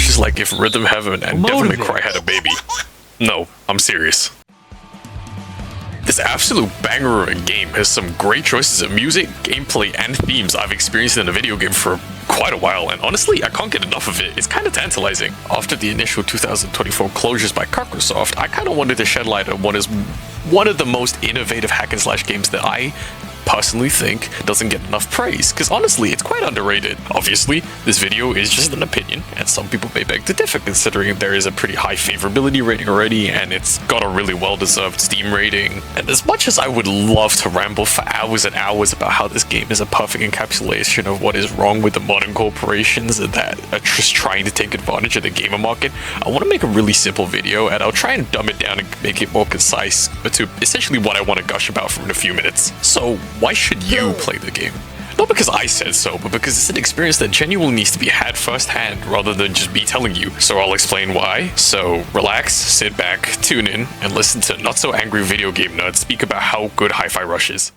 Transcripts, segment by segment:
Rush is like if Rhythm Heaven and Devil May Cry had a baby. No, I'm serious. This absolute banger of a game has some great choices of music, gameplay, and themes I've experienced in a video game for quite a while, and honestly, I can't get enough of it. It's kind of tantalizing. After the initial 2024 closures by Microsoft, I kind of wanted to shed light on what is one of the most innovative hack and slash games that I personally think doesn't get enough praise, because honestly, it's quite underrated. Obviously, this video is just an opinion, and some people may beg to differ considering there is a pretty high favorability rating already, and it's got a really well-deserved Steam rating. And as much as I would love to ramble for hours and hours about how this game is a perfect encapsulation of what is wrong with the modern corporations that are just trying to take advantage of the gamer market, I want to make a really simple video, and I'll try and dumb it down and make it more concise, but to essentially what I want to gush about for in a few minutes. So, why should you play the game? Not because I said so, but because it's an experience that genuinely needs to be had firsthand rather than just me telling you. So I'll explain why. So relax, sit back, tune in, and listen to not so angry video game nerds speak about how good Hi-Fi Rush is.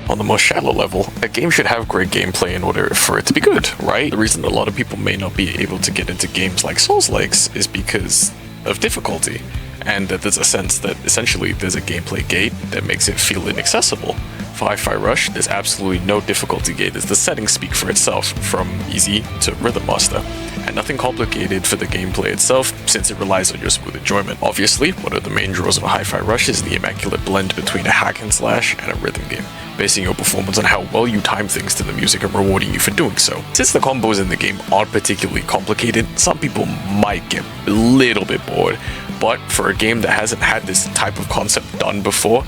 On the most shallow level, a game should have great gameplay in order for it to be good, right? The reason a lot of people may not be able to get into games like Souls-likes is because of difficulty, and that there's a sense that essentially there's a gameplay gate that makes it feel inaccessible. For Hi-Fi Rush, there's absolutely no difficulty gate as the settings speak for itself, from easy to Rhythm Master, and nothing complicated for the gameplay itself since it relies on your smooth enjoyment. Obviously, one of the main draws of a Hi-Fi Rush is the immaculate blend between a hack and slash and a rhythm game, basing your performance on how well you time things to the music and rewarding you for doing so. Since the combos in the game aren't particularly complicated, some people might get a little bit bored, but for a game that hasn't had this type of concept done before,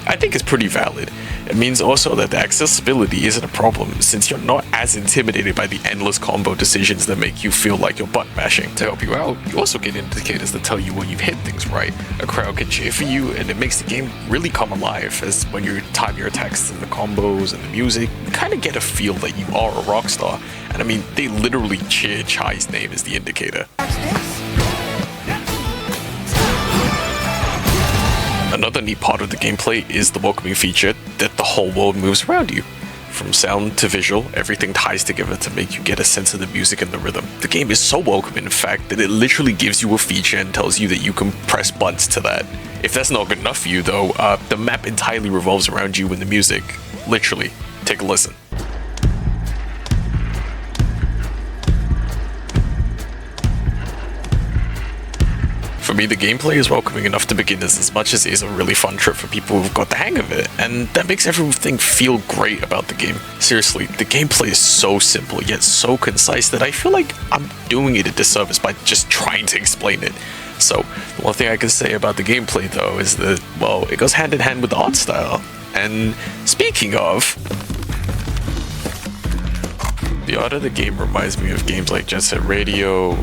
I think it's pretty valid. It means also that the accessibility isn't a problem since you're not as intimidated by the endless combo decisions that make you feel like you're button mashing. To help you out, you also get indicators that tell you when you've hit things right. A crowd can cheer for you, and it makes the game really come alive, as when you time your attacks to the combos and the music, you kind of get a feel that you are a rock star. And I mean, they literally cheer Chai's name as the indicator. Another neat part of the gameplay is the welcoming feature that the whole world moves around you. From sound to visual, everything ties together to make you get a sense of the music and the rhythm. The game is so welcoming, in fact, that it literally gives you a feature and tells you that you can press buttons to that. If that's not good enough for you though, the map entirely revolves around you and the music. Literally. Take a listen. For me, the gameplay is welcoming enough to begin as much as it is a really fun trip for people who've got the hang of it, and that makes everything feel great about the game. Seriously, the gameplay is so simple yet so concise that I feel like I'm doing it a disservice by just trying to explain it. So, the one thing I can say about the gameplay though is that, well, it goes hand in hand with the art style. And speaking of, the art of the game reminds me of games like Jet Set Radio,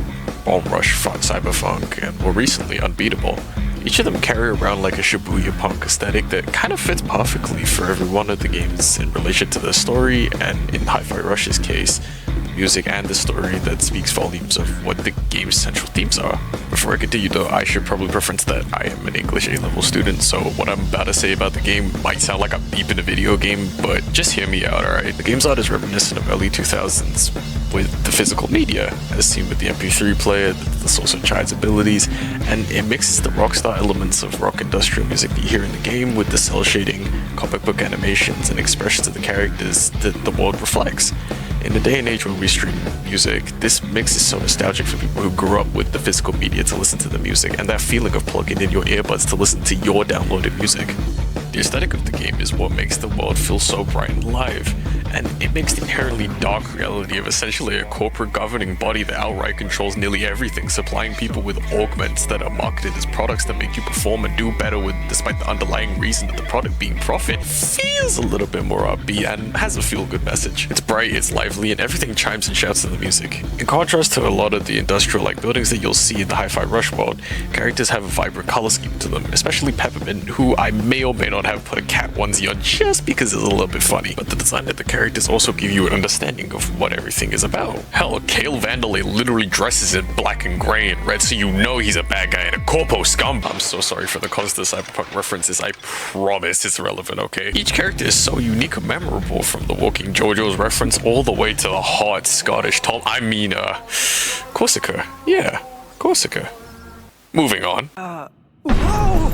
Bomb Rush, Cyberpunk, and more recently, Unbeatable. Each of them carry around like a Shibuya punk aesthetic that kind of fits perfectly for every one of the games in relation to the story, and in Hi-Fi Rush's case, the music and the story that speaks volumes of what the game's central themes are. Before I continue though, I should probably preference that I am an English A-level student, so what I'm about to say about the game might sound like I'm deep in a video game, but just hear me out, alright? The game's art is reminiscent of early 2000s with the physical media, as seen with the MP3 player, the source of Chai's abilities, and it mixes the rockstar elements of rock industrial music that you hear in the game with the cel shading, comic book animations, and expressions of the characters that the world reflects. In the day and age where we stream music, this mix is so nostalgic for people who grew up with the physical media to listen to the music, and that feeling of plugging in your earbuds to listen to your downloaded music. The aesthetic of the game is what makes the world feel so bright and alive, and it makes the inherently dark reality of essentially a corporate governing body that outright controls nearly everything, supplying people with augments that are marketed as products that make you perform and do better with, despite the underlying reason that the product being profit, feels a little bit more upbeat and has a feel-good message. It's bright, it's lively, and everything chimes and shouts to the music. In contrast to a lot of the industrial-like buildings that you'll see in the Hi-Fi Rush world, characters have a vibrant color scheme to them, especially Peppermint, who I may or may not have put a cat onesie on just because it's a little bit funny, but the design of the characters also give you an understanding of what everything is about. Hell, Kale Vandalay literally dresses in black and grey and red, so you know he's a bad guy and a corpo scum. I'm so sorry for the constant cyberpunk references, I promise it's relevant, okay? Each character is so unique and memorable, from the walking JoJo's reference all the way to the hot Scottish Corsica. Yeah, Corsica. Moving on. Whoa!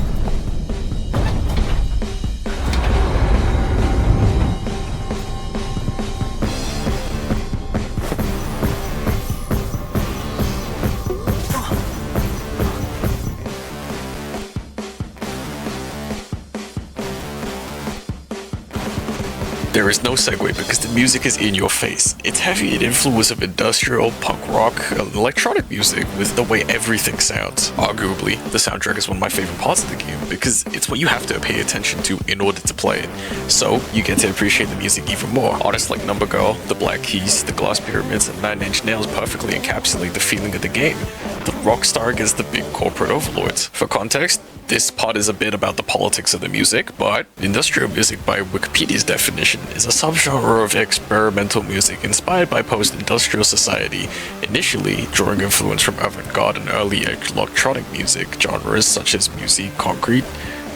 There is no segue because the music is in your face. It's heavy in influence of industrial, punk rock, electronic music with the way everything sounds. Arguably, the soundtrack is one of my favorite parts of the game because it's what you have to pay attention to in order to play it. So, you get to appreciate the music even more. Artists like Number Girl, The Black Keys, The Glass Pyramids, and Nine Inch Nails perfectly encapsulate the feeling of the game. The rock star against the big corporate overlords. For context, this part is a bit about the politics of the music, but industrial music by Wikipedia's definition is a subgenre of experimental music inspired by post-industrial society, initially drawing influence from avant-garde and early electronic music genres such as musique concrete,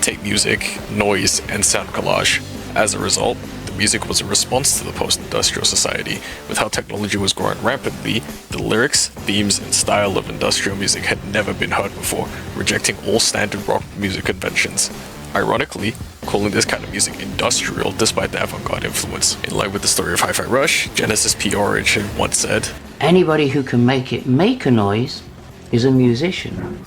tape music, noise, and sound collage. As a result, the music was a response to the post-industrial society. With how technology was growing rapidly, the lyrics, themes, and style of industrial music had never been heard before, rejecting all standard rock music conventions. Ironically, calling this kind of music industrial despite the avant-garde influence. In line with the story of Hi-Fi Rush, Genesis P. Origin once said, "Anybody who can make a noise is a musician."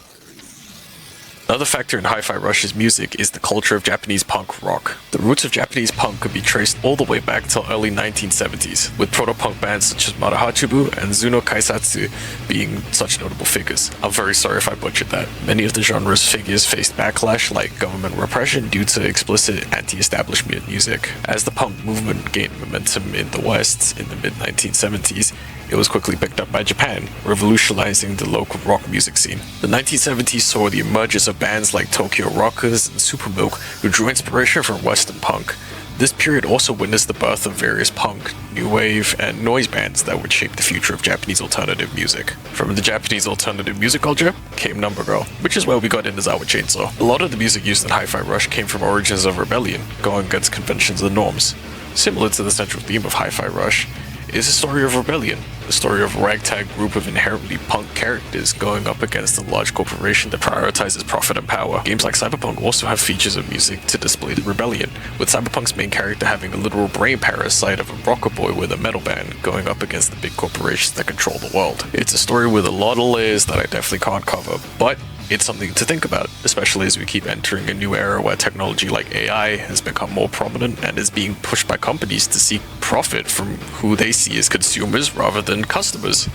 Another factor in Hi-Fi Rush's music is the culture of Japanese punk rock. The roots of Japanese punk could be traced all the way back till early 1970s, with proto-punk bands such as Marahachibu and Zuno Kaisatsu being such notable figures. I'm very sorry if I butchered that. Many of the genre's figures faced backlash like government repression due to explicit anti-establishment music. As the punk movement gained momentum in the West in the mid-1970s, it was quickly picked up by Japan, revolutionizing the local rock music scene. The 1970s saw the emergence of bands like Tokyo Rockers and Supermilk, who drew inspiration from Western punk. This period also witnessed the birth of various punk, new wave, and noise bands that would shape the future of Japanese alternative music. From the Japanese alternative music culture came Number Girl, which is where we got Inazawa Chainsaw. A lot of the music used in Hi-Fi Rush came from origins of rebellion, going against conventions and norms. Similar to the central theme of Hi-Fi Rush, is a story of rebellion, the story of a ragtag group of inherently punk characters going up against a large corporation that prioritizes profit and power. Games like Cyberpunk also have features of music to display the rebellion, with Cyberpunk's main character having a literal brain parasite of a rocker boy with a metal band going up against the big corporations that control the world. It's a story with a lot of layers that I definitely can't cover, but it's something to think about, especially as we keep entering a new era where technology like AI has become more prominent and is being pushed by companies to seek profit from who they see as consumers rather than customers.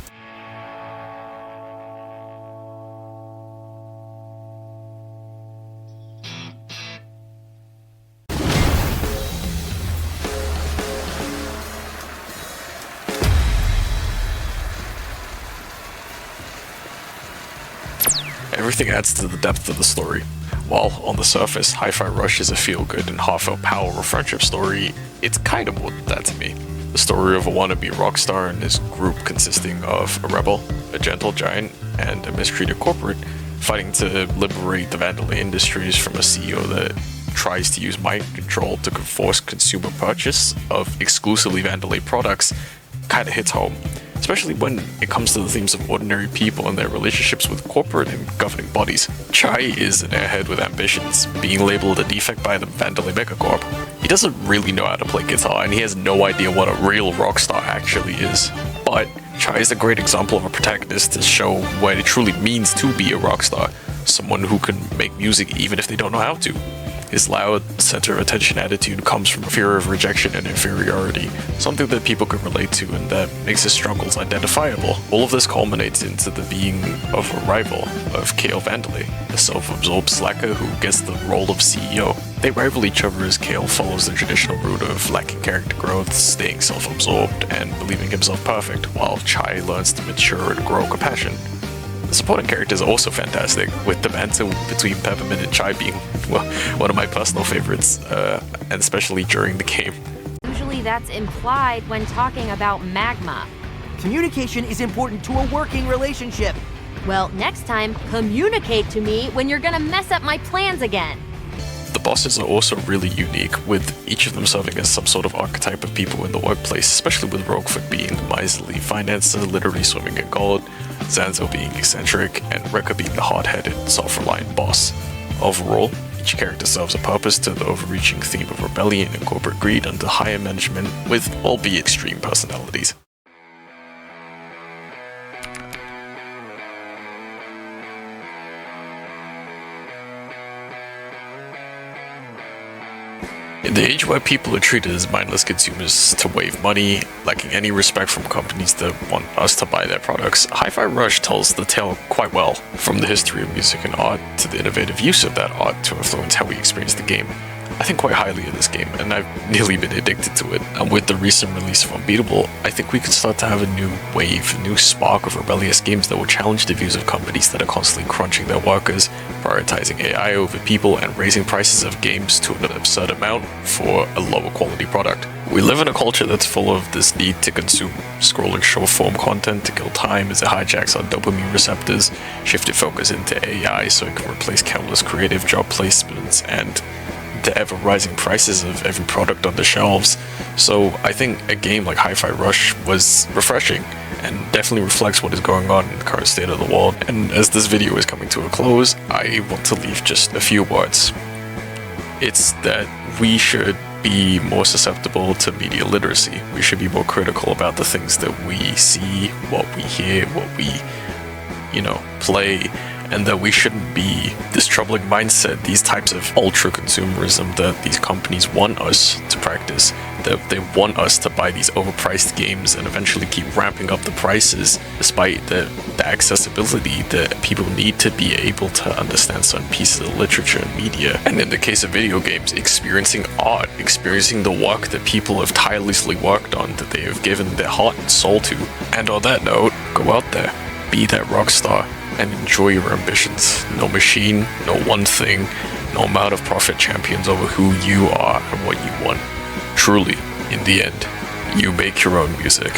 Everything adds to the depth of the story. While on the surface, Hi-Fi Rush is a feel-good and heartfelt power of a friendship story, it's kind of more than that to me. The story of a wannabe rock star and his group consisting of a rebel, a gentle giant, and a mistreated corporate fighting to liberate the Vandalay Industries from a CEO that tries to use mind control to force consumer purchase of exclusively Vandalay products kind of hits home. Especially when it comes to the themes of ordinary people and their relationships with corporate and governing bodies. Chai is an airhead with ambitions, being labeled a defect by the Vandalay Megacorp. He doesn't really know how to play guitar, and he has no idea what a real rock star actually is. But Chai is a great example of a protagonist to show what it truly means to be a rock star, someone who can make music even if they don't know how to. His loud, center of attention attitude comes from a fear of rejection and inferiority, something that people can relate to and that makes his struggles identifiable. All of this culminates into the being of a rival of Kale Vanderlei, a self-absorbed slacker who gets the role of CEO. They rival each other as Kale follows the traditional route of lacking character growth, staying self-absorbed, and believing himself perfect, while Chai learns to mature and grow compassion. The supporting characters are also fantastic, with the banter between Peppermint and Chai being, well, one of my personal favorites, and especially during the game. Usually that's implied when talking about magma. Communication is important to a working relationship. Well, next time, communicate to me when you're gonna mess up my plans again. The bosses are also really unique, with each of them serving as some sort of archetype of people in the workplace, especially with Roguefoot being the miserly financer, literally swimming in gold, Zanzo being eccentric, and Rekka being the hard-headed, self-reliant boss. Overall, each character serves a purpose to the overreaching theme of rebellion and corporate greed under higher management, with albeit extreme personalities. In the age where people are treated as mindless consumers to wave money, lacking any respect from companies that want us to buy their products, Hi-Fi Rush tells the tale quite well, from the history of music and art to the innovative use of that art to influence how we experience the game. I think quite highly of this game, and I've nearly been addicted to it. And with the recent release of Unbeatable, I think we can start to have a new wave, a new spark of rebellious games that will challenge the views of companies that are constantly crunching their workers, prioritizing AI over people, and raising prices of games to an absurd amount for a lower quality product. We live in a culture that's full of this need to consume, scrolling short-form content to kill time as it hijacks our dopamine receptors, shifted focus into AI so it can replace countless creative job placements, and the ever-rising prices of every product on the shelves. So I think a game like Hi-Fi Rush was refreshing and definitely reflects what is going on in the current state of the world. And as this video is coming to a close, I want to leave just a few words. It's that we should be more susceptible to media literacy. We should be more critical about the things that we see, what we hear, what we, play, and that we shouldn't be this troubling mindset, these types of ultra consumerism that these companies want us to practice, that they want us to buy these overpriced games and eventually keep ramping up the prices despite the accessibility that people need to be able to understand certain pieces of literature and media. And in the case of video games, experiencing art, experiencing the work that people have tirelessly worked on, that they have given their heart and soul to. And on that note, go out there, be that rock star, and enjoy your ambitions. No machine, no one thing, no amount of profit champions over who you are and what you want. Truly, in the end, you make your own music.